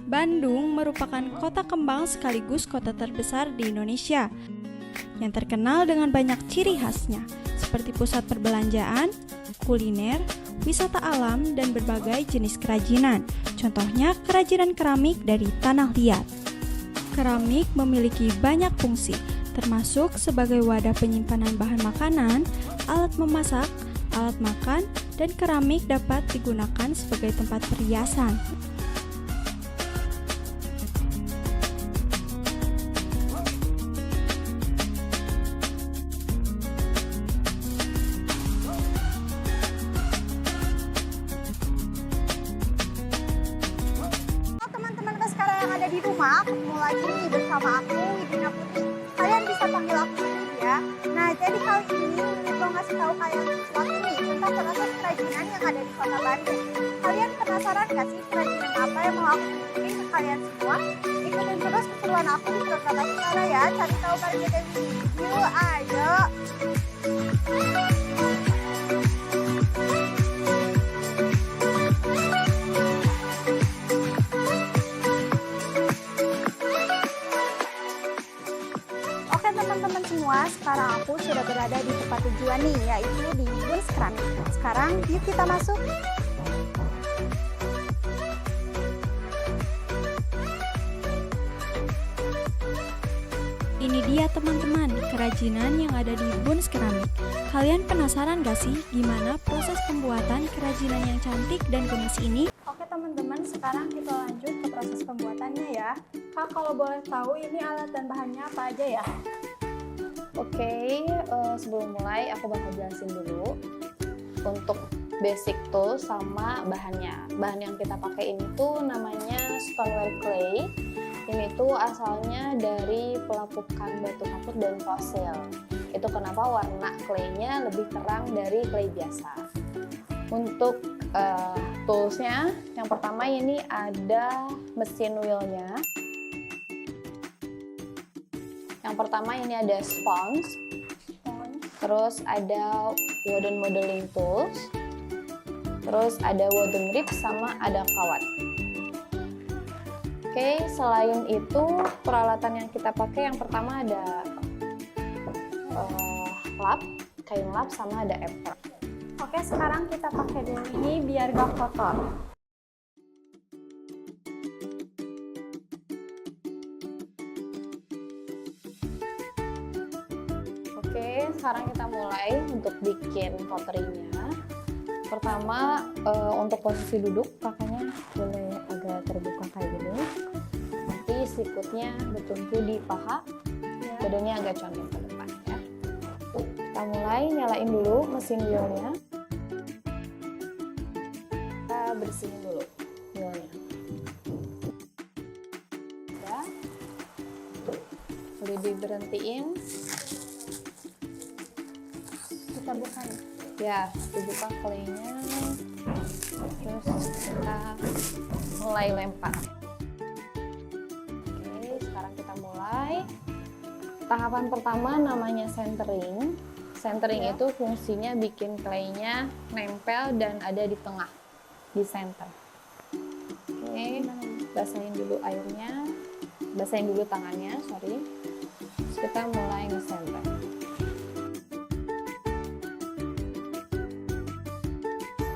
Bandung merupakan kota kembang sekaligus kota terbesar di Indonesia yang terkenal dengan banyak ciri khasnya seperti pusat perbelanjaan, kuliner, wisata alam, dan berbagai jenis kerajinan. Contohnya kerajinan keramik dari tanah liat. Keramik memiliki banyak fungsi, termasuk sebagai wadah penyimpanan bahan makanan, alat memasak, alat makan, dan keramik dapat digunakan sebagai tempat perhiasan. Teman-teman Baskara yang ada di rumah, ketemu lagi nih bersama aku, Widina Putri. Kalian bisa panggil aku Putri ya. Nah, jadi kali ini Wiwit mau ngasih tahu kalian sesuatu nih tentang proses kerajinan yang ada di kota Bandung. Kalian penasaran gak sih kerajinan apa yang mau aku tunjukin ke kalian semua? Ikutin terus keseruan aku di program Baskara ya. Cari tahu bareng kita di video. Ayo. Oke teman-teman semua, sekarang aku sudah berada di tempat tujuan nih, yaitu di Bunz Keramik. Sekarang yuk kita masuk. Ini dia teman-teman, kerajinan yang ada di Bunz Keramik. Kalian penasaran gak sih gimana proses pembuatan kerajinan yang cantik dan gemes ini? Oke teman-teman, sekarang kita lanjut ke proses pembuatannya ya. Kak, kalau boleh tahu ini alat dan bahannya apa aja ya? Oke, sebelum mulai aku bakal jelasin dulu untuk basic tools sama bahannya. Bahan yang kita pakai ini tuh namanya stoneware clay. Ini tuh asalnya dari pelapukan batu kapur dan fosil. Itu kenapa warna claynya lebih terang dari clay biasa. Untuk toolsnya, yang pertama ini ada mesin wheelnya. Yang pertama ini ada sponge, terus ada wooden modeling tools, terus ada wooden rib sama ada kawat. Oke, selain itu peralatan yang kita pakai yang pertama ada lap, kain lap sama ada apron. Oke, sekarang kita pakai dulu ini biar gak kotor. Oke, sekarang kita mulai untuk bikin pottery-nya. Pertama, untuk posisi duduk kakaknya boleh agak terbuka kayak gini. Nanti sikutnya bertumpu di paha, badannya agak condong ke depan ya. Kita mulai nyalain dulu mesin wheelnya. Kita bersihin dulu wheelnya. Udah, boleh diberhentiin. Kita buka nih. Ya, dibuka claynya, terus kita mulai lempar. Oke, sekarang kita mulai. Tahapan pertama namanya centering. Centering itu fungsinya bikin claynya nempel dan ada di tengah, di center. Oke, basahin dulu airnya, basahin dulu tangannya, sorry. Terus kita mulai nge-center.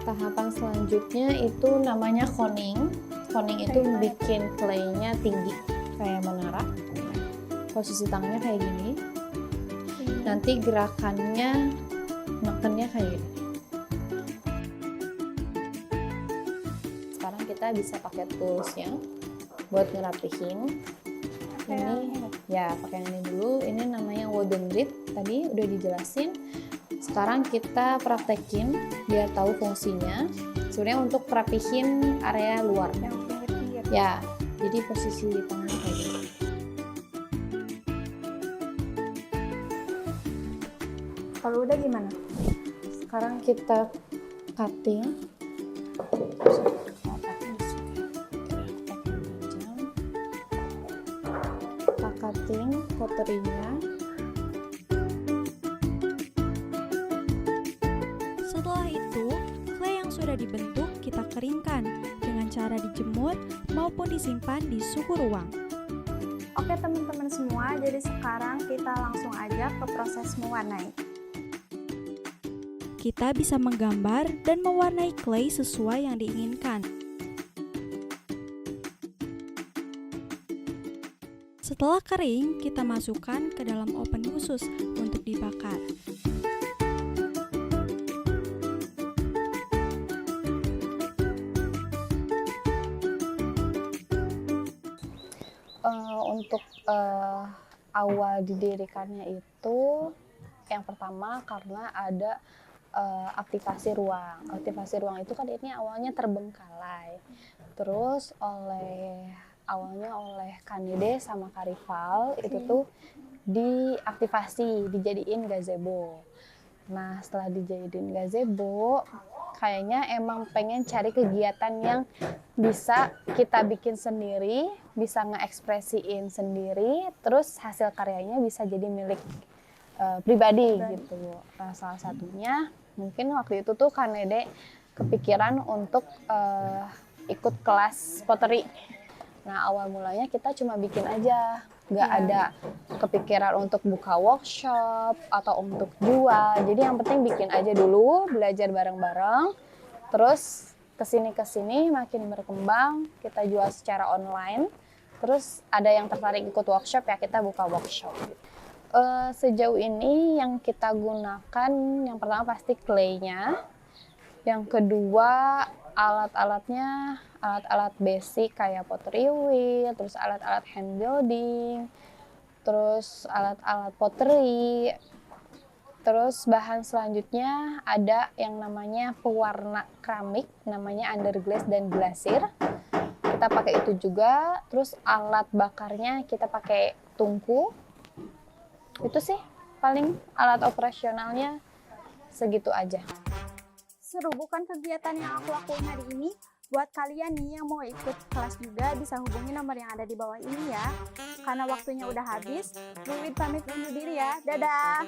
Tahapan selanjutnya itu namanya coning. Coning itu bikin claynya tinggi kayak menara. Posisi tangannya kayak gini. Nanti gerakannya nekennya kayak gini. Sekarang kita bisa pakai toolsnya buat ngerapihin. Ini ya pakai ini dulu. Ini namanya wooden rib. Tadi udah dijelasin. Sekarang kita praktekin biar tahu fungsinya. Sebenarnya untuk rapihin area luar. Ya, jadi posisi tangannya kayak gini. Kalau udah gimana? Sekarang kita cutting. Kita cutting pottery-nya. Setelah itu, clay yang sudah dibentuk kita keringkan dengan cara dijemur maupun disimpan di suhu ruang. Oke teman-teman semua, jadi sekarang kita langsung aja ke proses mewarnai. Kita bisa menggambar dan mewarnai clay sesuai yang diinginkan. Setelah kering, kita masukkan ke dalam oven khusus untuk dibakar. Untuk awal didirikannya itu yang pertama karena ada aktivasi ruang. Aktivasi ruang itu kan ini awalnya terbengkalai. Terus awalnya oleh Kanide sama Karival itu tuh diaktifasi, dijadiin gazebo. Nah, setelah dijadiin gazebo, kayaknya emang pengen cari kegiatan yang bisa kita bikin sendiri, bisa ngeekspresiin sendiri, terus hasil karyanya bisa jadi milik pribadi gitu. Nah, salah satunya mungkin waktu itu tuh Kanede kepikiran untuk ikut kelas pottery. Nah, awal mulanya kita cuma bikin aja, nggak ada kepikiran untuk buka workshop atau untuk jual. Jadi yang penting bikin aja dulu, belajar bareng-bareng. Terus kesini makin berkembang, kita jual secara online. Terus ada yang tertarik ikut workshop, ya kita buka workshop. Sejauh ini yang kita gunakan yang pertama pasti clay-nya, yang kedua alat-alatnya, alat-alat basic kayak pottery wheel, terus alat-alat hand building, terus alat-alat pottery. Terus bahan selanjutnya ada yang namanya pewarna keramik, namanya underglaze dan glacier. Kita pakai itu juga. Terus alat bakarnya kita pakai tungku. Itu sih paling alat operasionalnya segitu aja. Seru bukan kegiatan yang aku lakuin hari ini? Buat kalian nih yang mau ikut kelas juga bisa hubungi nomor yang ada di bawah ini ya. Karena waktunya udah habis, Wiwit pamit undur diri ya. Dadah!